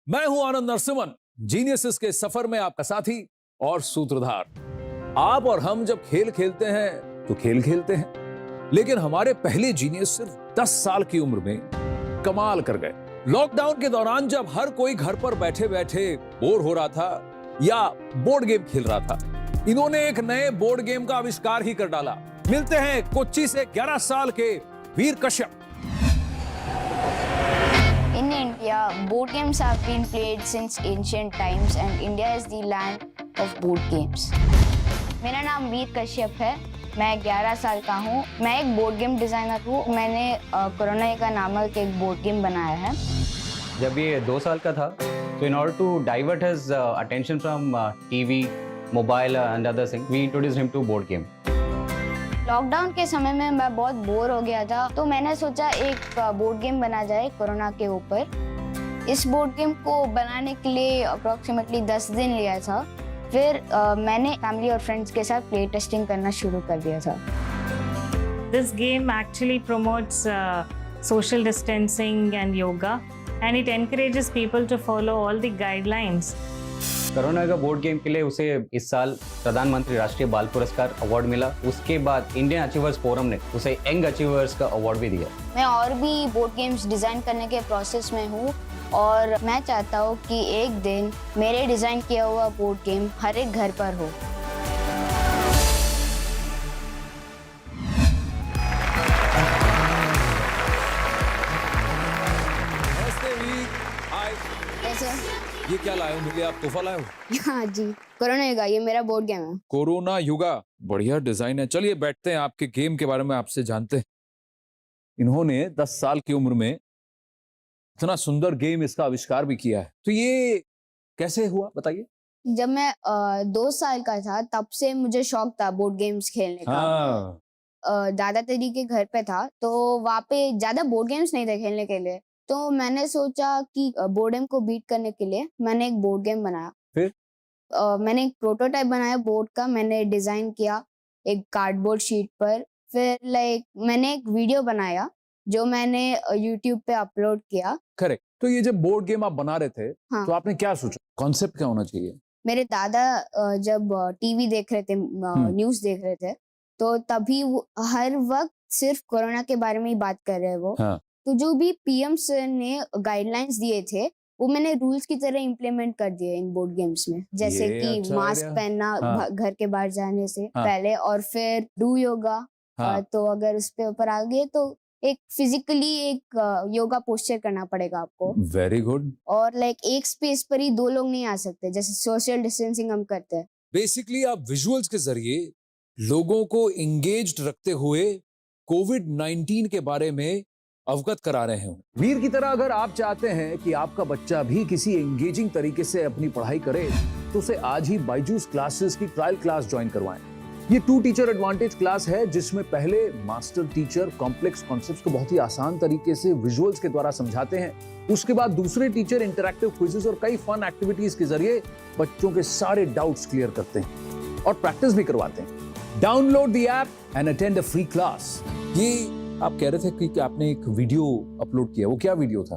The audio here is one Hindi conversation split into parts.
मैं हूं आनंद नरसिम्हन, जीनियसेस के सफर में आपका साथी और सूत्रधार। आप और हम जब खेल खेलते हैं तो खेल खेलते हैं, लेकिन हमारे पहले जीनियस सिर्फ 10 साल की उम्र में कमाल कर गए। लॉकडाउन के दौरान जब हर कोई घर पर बैठे बैठे बोर हो रहा था या बोर्ड गेम खेल रहा था, इन्होंने एक नए बोर्ड गेम का आविष्कार ही कर डाला। मिलते हैं कोच्चि से 11 साल के वीर Kashyap. In India, board games have been played since ancient times and India is the land of board games. मेरा नाम वीर कश्यप है, मैं 11 साल का हूँ। मैं एक बोर्ड गेम डिज़ाइनर हूँ। मैंने कोरोना का नामक एक बोर्ड गेम बनाया है। जब ये 2 साल का था, तो in order to divert his attention from TV, mobile and other things, we introduced him to board game. Lockdown के समय में मैं बहुत बोर हो गया था, तो मैंने सोचा एक बोर्ड गेम बना जाए कोरोना के ऊपर। इस बोर्ड गेम को बनाने के लिए अप्रॉक्सीमेटली 10 दिन लिया था। फिर मैंने फैमिली और फ्रेंड्स के साथ प्ले टेस्टिंग करना शुरू कर दिया था। This game actually promotes social distancing and yoga, and it encourages people to follow all the guidelines. Corona का बोर्ड गेम के लिए उसे इस साल प्रधानमंत्री राष्ट्रीय बाल पुरस्कार अवार्ड मिला। उसके बाद इंडियन अचीवर्स फोरम ने उसे यंग अचीवर्स का अवार्ड भी दिया। मैं और भी बोर्ड गेम्स डिज़ाइन करने के प्रोसेस में हूँ और मैं चाहता हूँ कि एक दिन मेरे डिज़ाइन किया हुआ बोर्ड गेम हर एक घर पर हो। ये क्या लाए हो मेरे लिए? आप तोहफा लाए हो? हाँ जी, कोरोना युगा, ये मेरा बोर्ड गेम है। कोरोना युगा, बढ़िया डिजाइन है। चलिए बैठते हैं, आपके गेम के बारे में आपसे जानते हैं। इन्होंने 10 साल की उम्र में इतना सुंदर गेम, इसका आविष्कार भी किया है, तो ये कैसे हुआ बताइए। जब मैं 2 साल का था, तब से मुझे शौक था बोर्ड गेम्स खेलने का। हाँ। दादा दादी के घर पे था, तो वहाँ पे ज्यादा बोर्ड गेम्स नहीं थे खेलने के लिए, तो मैंने सोचा कि बोर्ड गेम को बीट करने के लिए मैंने एक बोर्ड गेम बनाया। फिर मैंने एक प्रोटोटाइप बनाया बोर्ड का, मैंने डिजाइन किया एक कार्डबोर्ड शीट पर। फिर मैंने एक वीडियो बनाया जो मैंने यूट्यूब पे अपलोड किया। करेक्ट। तो ये जब बोर्ड गेम आप बना रहे थे, हाँ। तो आपने क्या सोचा, कॉन्सेप्ट क्या होना चाहिए? मेरे दादा जब टीवी देख रहे थे, न्यूज़ देख रहे थे, तो तभी वो हर वक्त सिर्फ कोरोना के बारे में ही बात कर रहे हैं वो। हाँ। तो जो भी पीएम सर ने गाइडलाइंस दिए थे, वो मैंने रूल्स की तरह इम्प्लीमेंट कर दिए इन बोर्ड गेम्स में, जैसे कि अच्छा मास्क पहनना हाँ। घर के बाहर जाने से हाँ। पहले, और फिर डू योगा। हाँ। तो अगर उस पे ऊपर आ गए तो एक फिजिकली एक योगा पोस्चर करना पड़ेगा आपको। Very good. और एक स्पेस पर ही 2 लोग नहीं आ सकते, जैसे सोशल डिस्टेंसिंग हम करते हैं। बेसिकली आप विजुअल्स के जरिए लोगों को एंगेज्ड रखते हुए कोविड-19 के बारे में अवगत करा रहे हैं। वीर की तरह अगर आप चाहते हैं कि आपका बच्चा भी किसी एंगेजिंग तरीके से अपनी पढ़ाई करे, तो उसे आज ही बायजूस क्लासेस की ट्रायल क्लास ज्वाइन करवाएं। ये 2 टीचर एडवांटेज क्लास है, जिसमें पहले मास्टर टीचर कॉम्प्लेक्स कॉन्सेप्ट्स को बहुत ही आसान तरीके से विजुअल्स के द्वारा समझाते हैं। उसके बाद दूसरे टीचर इंटरैक्टिव क्विज़ेस और कई फन एक्टिविटीज के जरिए बच्चों के सारे डाउट्स क्लियर करते हैं और प्रैक्टिस भी करवाते हैं। Download the app and attend a free class. ये आप कह रहे थे कि आपने एक वीडियो अपलोड किया, वो क्या वीडियो था?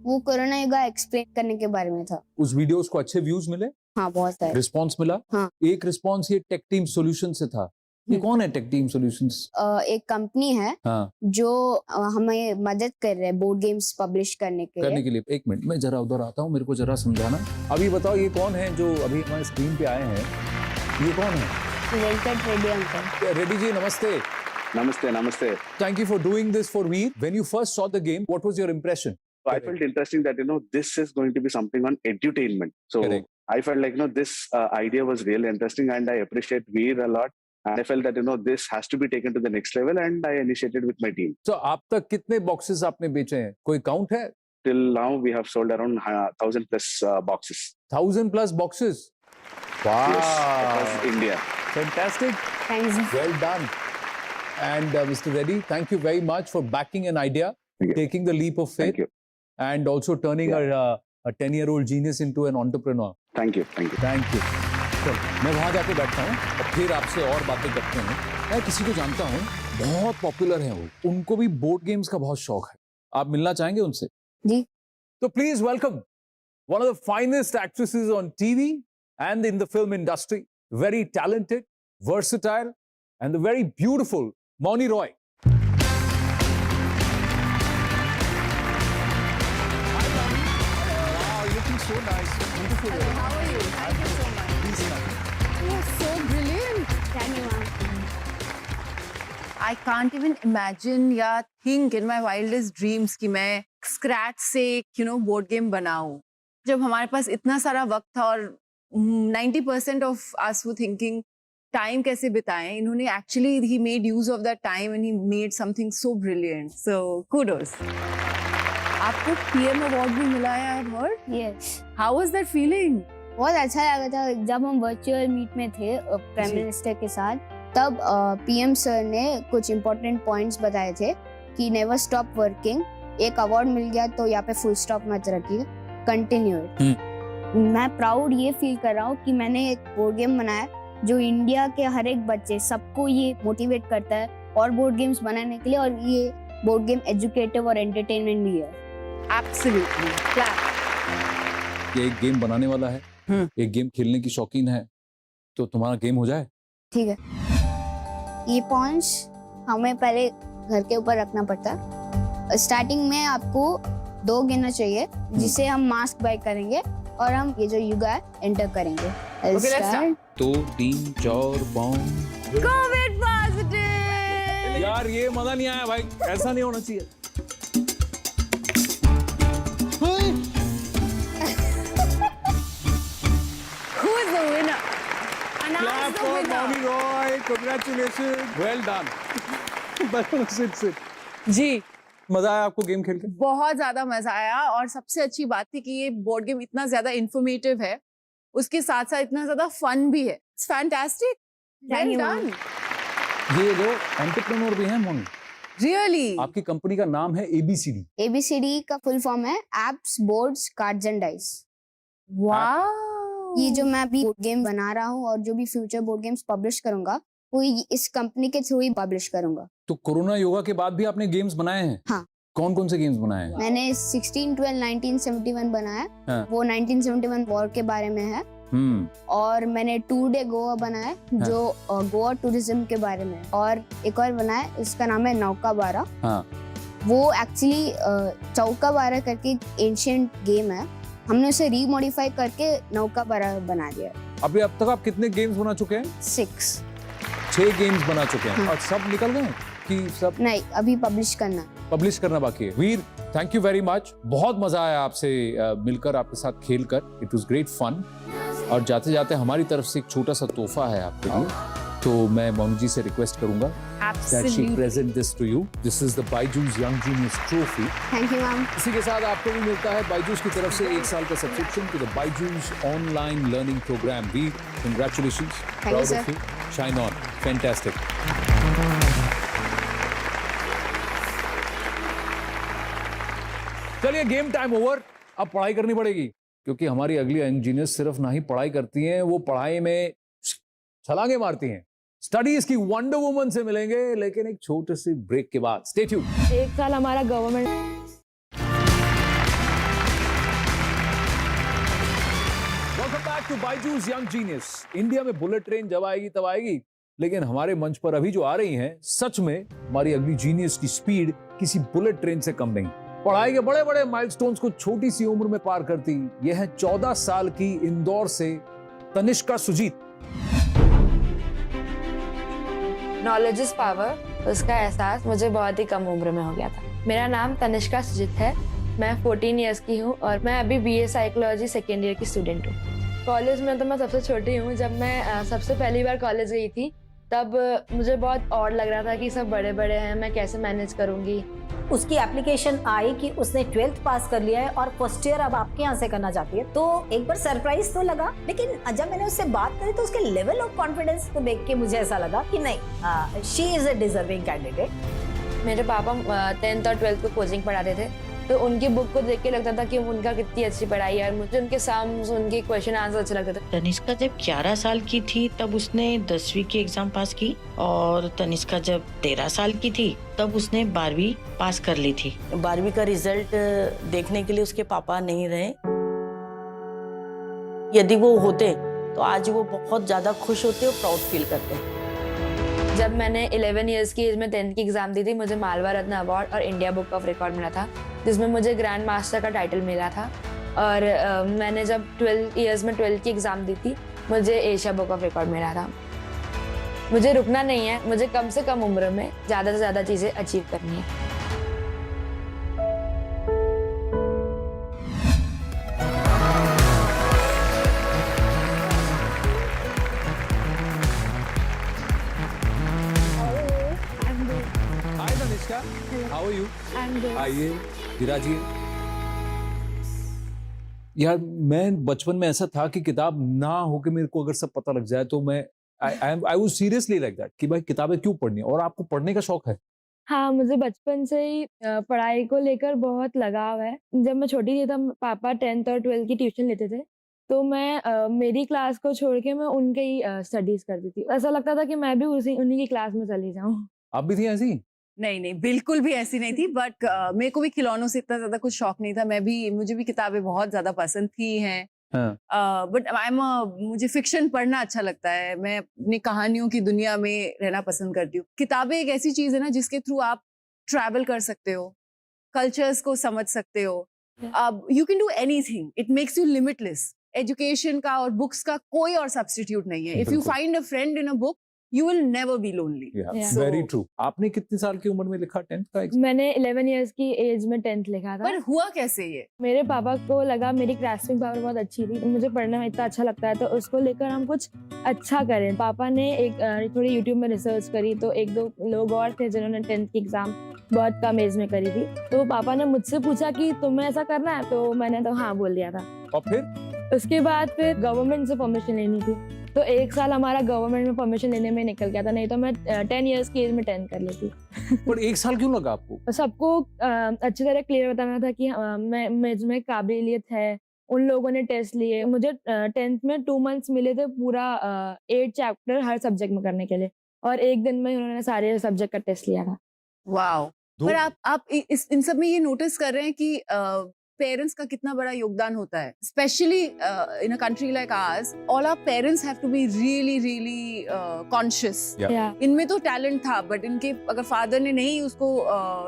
वो कोरोना युगा एक्सप्लेन करने के बारे में था। उस वीडियोस को अच्छे व्यूज मिले? हाँ, बहुत सारे रिस्पांस मिला? हाँ। एक रिस्पांस ये टेक टीम सॉल्यूशन से था। ये कौन है टेक टीम सॉल्यूशंस? एक कंपनी है। हाँ। जो हमें मदद कर रहे हैं बोर्ड गेम्स पब्लिश करने के लिए। एक मिनट, मैं जरा उधर आता हूँ, मेरे को जरा समझाना। अभी बताओ, ये कौन है जो अभी हमारे स्क्रीन पे आए हैं? ये कौन है? वेंकट रेड्डी अंकल। रेड्डी जी नमस्ते। Namaste, namaste. Thank you for doing this for me. When you first saw the game, what was your impression? So I felt interesting that, this is going to be something on edutainment. So Correct. I felt like, this idea was really interesting and I appreciate Veer a lot. And I felt that, this has to be taken to the next level and I initiated with my team. So आप तक कितने boxes आपने बेचे हैं? कोई count है? Till now, we have sold around 1,000 plus boxes. 1,000 plus boxes? Wow. Yes, across India. Fantastic. Thanks. Well done. And Mr. Reddy, thank you very much for backing an idea, taking the leap of faith, Thank you. and also turning a 10-year-old genius into an entrepreneur. Thank you. Thank you. Thank you. चल, मैं वहाँ जाके बैठता हूँ और फिर आपसे और बातें करते हैं। मैं किसी को जानता हूँ, बहुत पॉपुलर है वो, उनको भी बोर्ड गेम्स का बहुत शौक है। आप मिलना चाहेंगे उनसे? जी। तो please welcome one of the finest actresses on TV and in the film industry, very talented, versatile, and the very beautiful Moni Roy. Wow, you're looking so nice, so beautiful. Hello, how are you? Thank you so much. Please come. You're so brilliant. Thank you, ma'am. I can't even imagine या think in my wildest dreams कि मैं scratch से board game बनाऊं. जब हमारे पास इतना सारा वक्त था और 90% of us were thinking time कैसे बिताएं, इन्होंने actually he made use of that time and he made something so brilliant. So kudos. आपको PM award भी मिला है, I heard. Yes. How was that feeling? बहुत अच्छा लगा था जब हम वर्चुअल मीट में थे प्राइम मिनिस्टर के साथ, तब पीएम सर ने कुछ इम्पोर्टेंट पॉइंट्स बताए थे कि नेवर स्टॉप वर्किंग, एक अवार्ड मिल गया तो यहाँ पे फुल स्टॉप मत रखिए, कंटिन्यू। मैं प्राउड ये फील कर रहा हूँ कि मैंने एक बोर्ड गेम बनाया जो इंडिया के हर एक बच्चे सबको ये मोटिवेट करता है और बोर्ड गेम्स बनाने के लिए, और ये बोर्ड गेम एजुकेटिव और एंटरटेनमेंट भी है। Absolutely. Clap. ये एक गेम बनाने वाला है, एक गेम खेलने की शौकीन है, तो तुम्हारा गेम हो जाए। ठीक है। ये पॉइंट्स हमें पहले घर के ऊपर रखना पड़ता है। स्टार्टिंग में आपको 2 गिनना चाहिए, जिसे हम मास्क बाय करेंगे और हम ये जो युगा है एंटर करेंगे। Okay, let's start. 2 3 4 5। COVID positive. यार ये मजा नहीं आया भाई, ऐसा नहीं होना चाहिए। Who is the winner? Clap Announce the for winner. Moni Roy, congratulations, well done. sit. जी, मजा आया आपको गेम खेल के? बहुत ज्यादा मजा आया और सबसे अच्छी बात थी कि ये बोर्ड गेम इतना ज्यादा इंफॉर्मेटिव है, उसके साथ साथ इतना ज्यादा फन भी है। It's fantastic, well done. ये जो एंटरप्रेन्योर भी हैं मोनी, रियली। आपकी कंपनी का नाम है ABCD। ABCD का फुल फॉर्म है apps, boards, cards and dice. Wow. ये जो मैं अभी बोर्ड गेम बना रहा हूँ और जो भी फ्यूचर बोर्ड गेम्स पब्लिश करूंगा वो इस कंपनी के थ्रू ही पब्लिश करूंगा। तो कोरोना योगा के बाद भी आपने गेम्स बनाए हैं? हाँ। कौन कौन से गेम्स बनाए हैं? मैंने 1612 1971 बनाया, हाँ। वो 1971 वॉर के बारे में है। और मैंने टूर डे गोवा बनाया जो गोवा टूरिज्म के बारे में, और एक और बनाया इसका नाम है नौका बारा। हाँ। वो एक्चुअली चौका बारा करके एक एंशिएंट गेम है, हमने उसे रीमॉडिफाई करके नौका बारा बना दिया। अभी अब तक आप कितने गेम्स बना चुके हैं? 6 गेम्स बना चुके हैं। हाँ। और सब निकल गए कि सब नहीं, अभी पब्लिश करना। पब्लिश करना बाकी है। Veer, thank you very much, बहुत मजा आया आपसे मिलकर, आपके साथ खेलकर। It was great fun. और जाते जाते हमारी तरफ से एक छोटा सा तोहफा है आपके लिए, तो मैं मोनी जी से रिक्वेस्ट करूंगा that she present this to you. This is the Byju's Young Genius Trophy. Thank you ma'am. इसी के साथ आपको भी मिलता है बायजूस की तरफ से 1 साल का subscription to the Byju's online learning programme. Veer, congratulations. Thank you, Proud sir. of you. Shine on. Fantastic. चलिए, गेम टाइम ओवर। अब पढ़ाई करनी पड़ेगी, क्योंकि हमारी अगली यंग जीनियस सिर्फ ना ही पढ़ाई करती हैं, वो पढ़ाई में छलांगे मारती हैं। स्टडीज की वंडर वुमन से मिलेंगे, लेकिन एक छोटे से ब्रेक के बाद। Stay tuned. 1 साल हमारा government welcome back to Byju's young genius. India में बुलेट ट्रेन जब आएगी तब आएगी, लेकिन हमारे मंच पर अभी जो आ रही हैं, सच में हमारी अगली जीनियस की स्पीड किसी बुलेट ट्रेन से कम नहीं। पढ़ाई के बड़े बड़े माइलस्टोन्स को छोटी सी उम्र में पार करती यह है 14 साल की इंदौर से Tanishka Sujeet. Knowledge is power, उसका एहसास मुझे बहुत ही कम उम्र में हो गया था। मेरा नाम तनिष्का सुजीत है, मैं 14 इयर्स की हूँ और मैं अभी BA साइकोलॉजी सेकेंड ईयर की स्टूडेंट हूँ। कॉलेज में तो मैं सबसे छोटी हूँ। जब मैं सबसे पहली बार कॉलेज गई थी तब मुझे बहुत ऑड लग रहा था कि सब बड़े बड़े हैं, मैं कैसे मैनेज करूँगी। उसकी एप्लीकेशन आई कि उसने 12th पास कर लिया है और फर्स्ट ईयर अब आपके यहाँ से करना चाहती है, तो एक बार सरप्राइज तो लगा, लेकिन जब मैंने उससे बात करी तो उसके लेवल ऑफ कॉन्फिडेंस को देख के मुझे ऐसा लगा कि नहीं, she is a deserving candidate. मेरे पापा 10th और 12th को कोचिंग पढ़ाते थे, तो उनकी बुक को देख के लगता था कि उनका कितनी अच्छी पढ़ाई है, और मुझे उनके सामने उनके क्वेश्चन आंसर अच्छे लगते थे। तनिष्का जब 11 साल की थी तब उसने 10वीं की एग्जाम पास की, और तनिष्का जब 13 साल की थी तब उसने 12वीं पास कर ली थी। 12वीं का रिजल्ट देखने के लिए उसके पापा नहीं रहे, यदि वो होते तो आज वो बहुत ज़्यादा खुश होते और प्राउड फील करते। जब मैंने 11 इयर्स की एज में 10th की एग्ज़ाम दी थी, मुझे मालवा रत्न अवार्ड और इंडिया बुक ऑफ रिकॉर्ड मिला था, जिसमें मुझे ग्रैंड मास्टर का टाइटल मिला था। और मैंने जब 12 इयर्स में 12th की एग्ज़ाम दी थी, मुझे एशिया बुक ऑफ रिकॉर्ड मिला था। मुझे रुकना नहीं है, मुझे कम से कम उम्र में ज़्यादा से ज़्यादा चीज़ें अचीव करनी है। हाय तनिष्का, हाउ आर यू? आइए विराजिए। यार मैं बचपन में ऐसा था कि किताब ना हो के मेरे को अगर सब पता लग जाए तो मैं I was seriously like that कि भाई किताबें क्यों पढ़नी है। और आपको पढ़ने का शौक है? हाँ, मुझे बचपन से ही पढ़ाई को लेकर बहुत लगाव है। जब मैं छोटी थी तब पापा 10th और 12th की ट्यूशन लेते थे, तो मैं मेरी क्लास को छोड़ के मैं उनके ही स्टडीज़ करती थी। ऐसा लगता था कि मैं भी उन्हीं की क्लास में चली जाऊँ। आप भी थी ऐसी? नहीं, बिल्कुल भी ऐसी नहीं थी, बट मेरे को भी खिलौनों से इतना ज्यादा कुछ शौक नहीं था। मुझे भी किताबें बहुत ज्यादा पसंद थी हैं। हाँ। बट मुझे फिक्शन पढ़ना अच्छा लगता है। मैं अपनी कहानियों की दुनिया में रहना पसंद करती हूँ। किताबें एक ऐसी चीज है ना जिसके थ्रू आप ट्रैवल कर सकते हो, कल्चर्स को समझ सकते हो। You can do anything, it makes you limitless. Education का और बुक्स का कोई और सब्स्टिट्यूट नहीं है। If you find a friend in a book, you will never be lonely. Yeah, Yeah. very true. आपने कितने साल की उम्र में लिखा 10th का एग्जाम? मैंने 11 इयर्स की एज में 10th लिखा था। पर हुआ कैसे ये? मेरे पापा को लगा मेरी ग्रास्पिंग पावर बहुत अच्छी थी, मुझे पढ़ने में इतना अच्छा लगता है, तो उसको लेकर हम कुछ अच्छा करें। पापा ने एक थोड़ी यूट्यूब में रिसर्च करी, तो 1-2 लोग और थे जिन्होंने 10th की एग्जाम बहुत कम एज में करी थी। तो पापा ने मुझसे पूछा कि तुम्हें ऐसा करना है, तो मैंने तो हाँ बोल दिया था। और फिर उसके बाद फिर गवर्नमेंट से परमिशन लेनी थी, तो 1 साल हमारा गवर्नमेंट में परमिशन लेने में निकल गया था, नहीं तो मैं 10 इयर्स की एज में 10th कर लेती। पर 1 साल क्यों लगा आपको? सबको अच्छी तरह क्लियर बताना था कि मैं काबिलियत है। उन लोगों ने टेस्ट लिए, मुझे 10th में 2 मंथ्स मिले थे पूरा 8 चैप्टर हर सब्जेक्ट में करने के लिए, और 1 दिन में उन्होंने सारे सब्जेक्ट का टेस्ट लिया था। वाओ। पर आप इन सब में ये नोटिस कर रहे हैं कि पेरेंट्स का कितना बड़ा योगदान होता है, specially in a country like ours. All our parents have to be really conscious. इनमें तो टैलेंट था, बट इनके अगर फादर ने नहीं उसको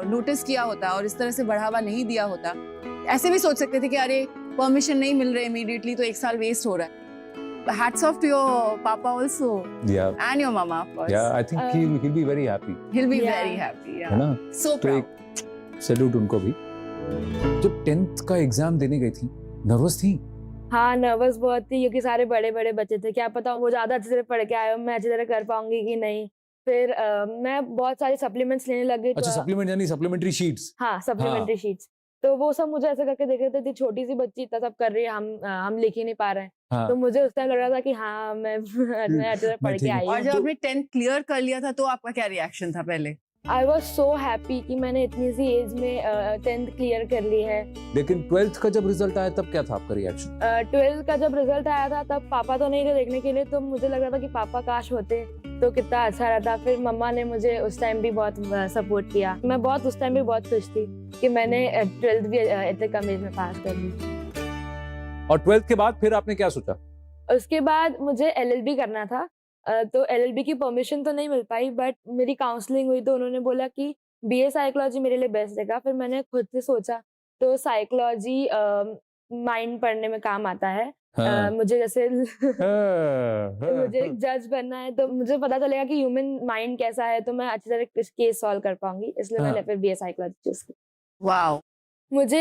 नोटिस किया होता और इस तरह से बढ़ावा नहीं दिया होता, ऐसे भी सोच सकते थे कि अरे परमिशन नहीं मिल रहे इमीडिएटली तो 1 साल वेस्ट हो रहा है। Hats off to your papa also. Yeah. And your mama, of course. Yeah, I think he'll be very happy. He'll be Yeah. very happy. Yeah. है ना? So तो proud. एक सैल्यूट उनको भी। जब 10th का एग्जाम देने गई थी, नर्वस थी? हाँ, नर्वस बहुत थी, क्योंकि सारे बड़े बच्चे थे। क्या पता वो ज्यादा अच्छे से पढ़ के आए हो, मैं अच्छी तरह कर पाऊंगी कि नहीं। फिर मैं बहुत सारे सप्लीमेंट्स लेने लग गई। अच्छा, सप्लीमेंट यानी सप्लीमेंट्री शीट्स? हाँ, सप्लीमेंटरी शीट्स। तो वो सब मुझे ऐसे करके देख रहे थे, छोटी सी बच्ची इतना सब कर रही है, हम लिख ही नहीं पा रहे हैं। हाँ। तो मुझे उस टाइम लग रहा था कि हाँ मैं अच्छे से पढ़ के आई और हूँ। जब आपने 10th क्लियर कर लिया था तो आपका क्या रिएक्शन था पहले? आई वॉज सो हैप्पी कि मैंने इतनी सी एज में 10th क्लियर कर ली है। लेकिन 12th का जब रिजल्ट आया तब क्या था आपका रिएक्शन? 12th का जब रिजल्ट आया था तब पापा तो नहीं थे देखने के लिए, तो मुझे लग रहा था कि पापा काश होते तो कितना अच्छा रहता। फिर मम्मा ने मुझे उस टाइम भी बहुत सपोर्ट किया। मैं उस टाइम भी बहुत खुश थी कि मैंने 12th भी इतने कम एज में पास कर ली। और 12th के बाद फिर आपने क्या सोचा? उसके बाद मुझे LLB करना था, तो LLB की परमिशन तो नहीं मिल पाई, बट मेरी काउंसलिंग हुई तो उन्होंने बोला कि BA साइकोलॉजी मेरे लिए बेस्ट रहेगा। फिर मैंने खुद से सोचा, तो साइकोलॉजी माइंड पढ़ने में काम आता है। हाँ। मुझे जैसे हाँ। मुझे जज बनना है, तो मुझे पता चलेगा कि ह्यूमन माइंड कैसा है, तो मैं अच्छी तरह केस सॉल्व कर पाऊंगी, इसलिए हाँ। मैंने फिर BA साइकोलॉजी चूज की। वाओ। मुझे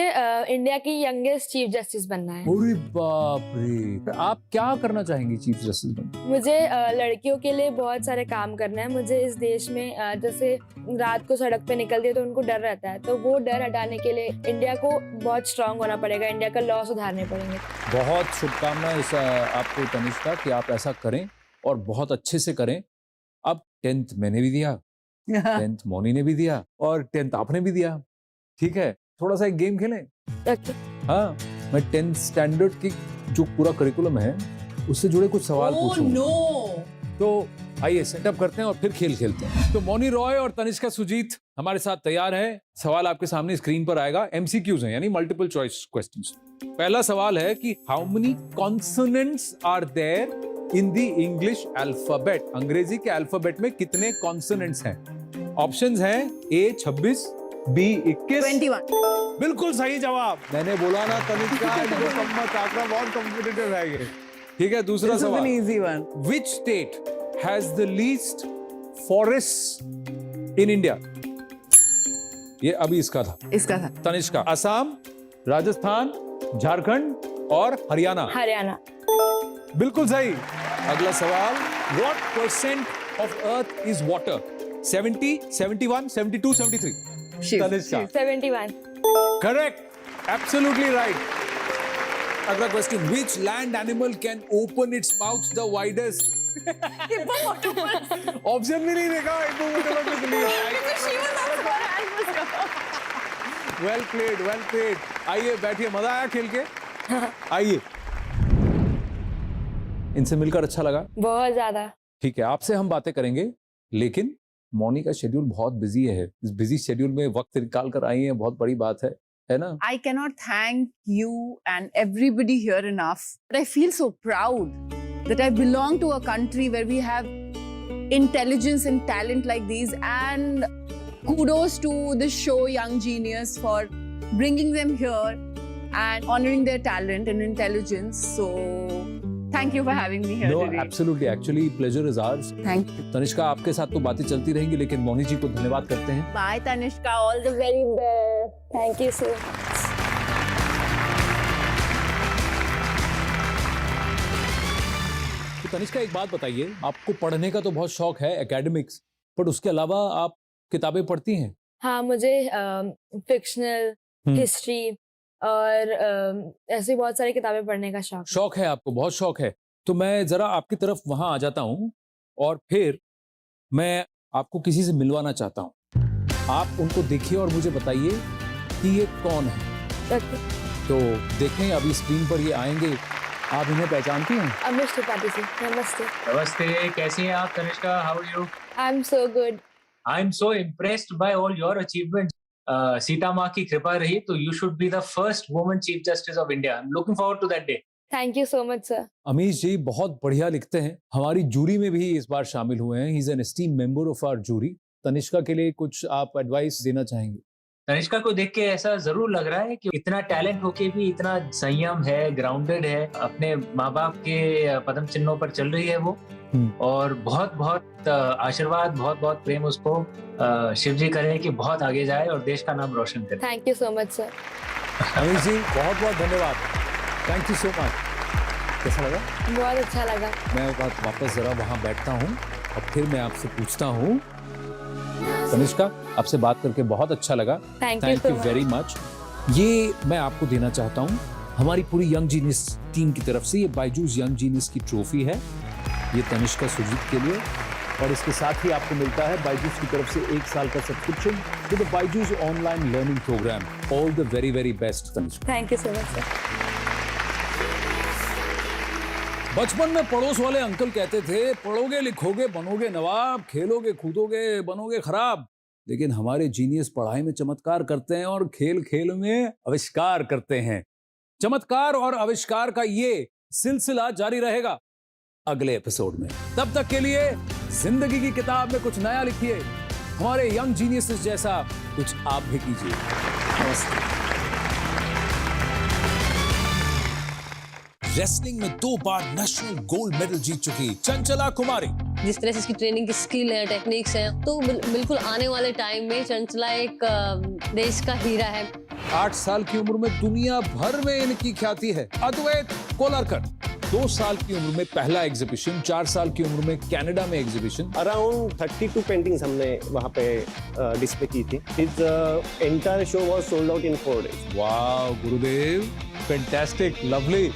इंडिया की यंगेस्ट चीफ जस्टिस बनना है। अरे बाप रे, आप क्या करना चाहेंगी चीफ जस्टिस बनकर? मुझे लड़कियों के लिए बहुत सारे काम करना है। मुझे इस देश में जैसे रात को सड़क पे निकलती है तो उनको डर रहता है, तो वो डर हटाने के लिए इंडिया को बहुत स्ट्रांग होना पड़ेगा, इंडिया का लॉ सुधारने पड़ेंगे। बहुत शुभकामनाएं आपको तनिष्का कि आप ऐसा करें और बहुत अच्छे से करें। अब 10th मैंने भी दिया, 10th मोनी ने भी दिया और 10th आपने भी दिया। ठीक है, थोड़ा सा एक गेम खेलें? Okay. हाँ, मैं 10th स्टैंडर्ड की जो पूरा करिकुलम है उससे जुड़े कुछ सवाल पूछूंगा। नो। तो आइए सेटअप करते हैं और फिर खेल खेलते हैं। तो मोनी रॉय और तनिष्का सुजीत हमारे साथ तैयार है। सवाल आपके सामने स्क्रीन पर आएगा। एमसीक्यूज हैं, यानी मल्टीपल चॉइस क्वेश्चंस। पहला सवाल है कि how many consonants are there in the English alphabet? अंग्रेजी के अल्फाबेट में कितने कॉन्सोनेंट्स हैं? ऑप्शंस हैं ए 26, बी 21, 21। बिल्कुल सही जवाब। मैंने बोला ना तनिष्का, इनको कम मत आंकड़ा, बहुत कॉम्पिटिटिव है ये। ठीक है, दूसरा This is an सवाल। easy one. Which state has the least forests in India? ये अभी इसका था। इसका था। तनिष्का, असम, राजस्थान, झारखंड और हरियाणा। हरियाणा। बिल्कुल सही। अगला सवाल, What percent of Earth is water? 70, 71, 72, 73? Shiv. Tanishka, 71। correct, absolutely right. अगला question, which land animal can open its mouth the widest? Option भी नहीं देखा हिप्पोपोटामस के लिए। Well played, well played. आइए बैठिए, मजा आया खेल के? आइए। इनसे मिलकर अच्छा लगा? बहुत ज्यादा। ठीक है, आपसे हम बातें करेंगे, लेकिन मौनी का शेड्यूल बहुत बिजी है। इस बिजी शेड्यूल में वक्त निकाल कर आई है, बहुत बड़ी बात है ना? I cannot thank you and everybody here enough. But I feel so proud that I belong to a country where we have intelligence and talent like these. And kudos to the show Young Genius for bringing them here and honoring their talent and intelligence. So thank you for having me here No, today. absolutely. Actually, pleasure is ours. Thank you. Tanishka, आपके साथ तो बातें चलती रहेंगी, लेकिन मौनी जी को धन्यवाद करते हैं। Bye Tanishka. All the Very best. Thank you so much. तो तनिष्का, एक बात बताइए, आपको पढ़ने का तो बहुत शौक है, एकेडमिक्स, पर उसके अलावा आप किताबें पढ़ती हैं? हाँ, मुझे फिक्शनल, हिस्ट्री और ऐसी बहुत सारी किताबें पढ़ने का शौक है। शौक है आपको, बहुत शौक है। तो मैं जरा आपकी तरफ वहां आ जाता हूं और फिर मैं आपको किसी से मिलवाना चाहता हूं। आप उनको देखिए और मुझे बताइए कि ये कौन है। तो देखें, अभी स्क्रीन पर ये आएंगे। आप इन्हें पहचानती हैं? अमिश त्रिपाठी जी, नमस्ते। नमस्ते, कैसी हैं आप Tanishka? How are you? I am so good. I am so impressed by all your achievements. Sita माँ की कृपा रही तो you should be the first woman chief justice of India. I am looking forward to that day. Thank you so much sir. Amish ji बहुत बढ़िया लिखते हैं, हमारी जूरी में भी इस बार शामिल हुए हैं। He is an esteemed member of our jury. Tanishka के लिए कुछ आप एडवाइस देना चाहेंगे? तनिष्का को देख के ऐसा जरूर लग रहा है कि इतना टैलेंट होके भी इतना संयम है, ग्राउंडेड है, अपने माँ बाप के पदम चिन्हों पर चल रही है वो। और बहुत बहुत आशीर्वाद, बहुत बहुत प्रेम उसको शिव जी करें कि बहुत आगे जाए और देश का नाम रोशन करे। Thank you so much sir. Amish ji बहुत बहुत धन्यवाद, थैंक यू सो मच। कैसा लगा? बहुत अच्छा लगा। मैं वापस जरा वहां बैठता हूँ और फिर मैं आपसे पूछता हूँ। तनिष्का, आपसे बात करके बहुत अच्छा लगा, थैंक यू वेरी मच। ये मैं आपको देना चाहता हूँ हमारी पूरी यंग जीनियस टीम की तरफ से। ये बायजूस यंग जीनियस की ट्रॉफी है, ये तनिष्का सुजीत के लिए, और इसके साथ ही आपको मिलता है बायजूस की तरफ से 1 साल का subscription to the Byju's online learning programme. All the very very best Tanishka. Thank you so much sir. बचपन में पड़ोस वाले अंकल कहते थे, पढ़ोगे लिखोगे बनोगे नवाब, खेलोगे कूदोगे बनोगे खराब। लेकिन हमारे जीनियस पढ़ाई में चमत्कार करते हैं और खेल खेल में आविष्कार करते हैं। चमत्कार और आविष्कार का ये सिलसिला जारी रहेगा अगले एपिसोड में। तब तक के लिए जिंदगी की किताब में कुछ नया लिखिए, हमारे यंग जीनियसेस जैसा कुछ आप भी कीजिए। नमस्ते। रेसलिंग में 2 बार नेशनल गोल्ड मेडल जीत चुकी चंचला कुमारी। जिस तरह से इसकी ट्रेनिंग की स्किल है, टेक्निक्स हैं, तो बिल्कुल आने वाले टाइम में चंचला एक देश का हीरा है। 8 साल की उम्र में दुनिया भर में इनकी ख्याति है। अद्वैत कोलारकर 2 साल की उम्र में पहला एग्जीबिशन, 4 साल की उम्र में कनाडा में एग्जीबिशन। अराउंड 32 पेंटिंग्स हमने वहाँ पे डिस्प्ले की थी। His entire show was sold out in 4 days। वाह गुरुदेव, फैंटास्टिक, लवली।